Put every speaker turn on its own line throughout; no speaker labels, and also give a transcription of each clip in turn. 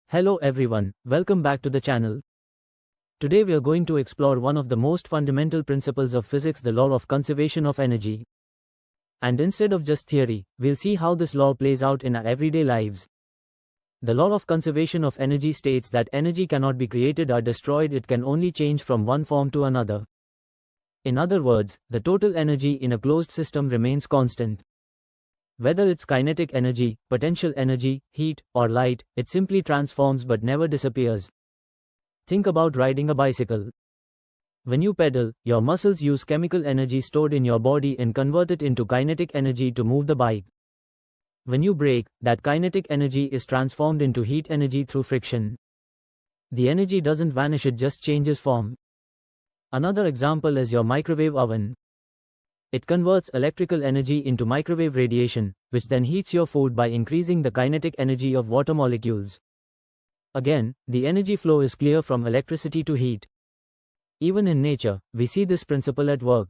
Hello everyone, welcome back to the channel. Today we are going to explore one of the most fundamental principles of physics, the law of conservation of energy. And instead of just theory, we'll see how this law plays out in our everyday lives. The law of conservation of energy states that energy cannot be created or destroyed, it can only change from one form to another. In other words, the total energy in a closed system remains constant. Whether it's kinetic energy, potential energy, heat, or light, it simply transforms but never disappears. Think about riding a bicycle. When you pedal, your muscles use chemical energy stored in your body and convert it into kinetic energy to move the bike. When you brake, that kinetic energy is transformed into heat energy through friction. The energy doesn't vanish, it just changes form. Another example is your microwave oven. It converts electrical energy into microwave radiation, which then heats your food by increasing the kinetic energy of water molecules. Again, the energy flow is clear from electricity to heat. Even in nature, we see this principle at work.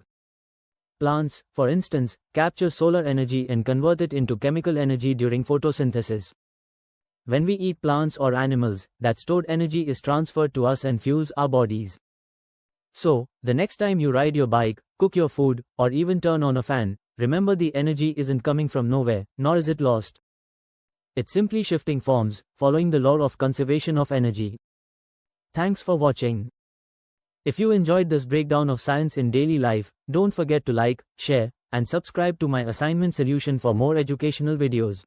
Plants, for instance, capture solar energy and convert it into chemical energy during photosynthesis. When we eat plants or animals, that stored energy is transferred to us and fuels our bodies. So, the next time you ride your bike, cook your food, or even turn on a fan, remember the energy isn't coming from nowhere, nor is it lost. It's simply shifting forms, following the law of conservation of energy. Thanks for watching. If you enjoyed this breakdown of science in daily life, don't forget to like, share, and subscribe to my assignment solution for more educational videos.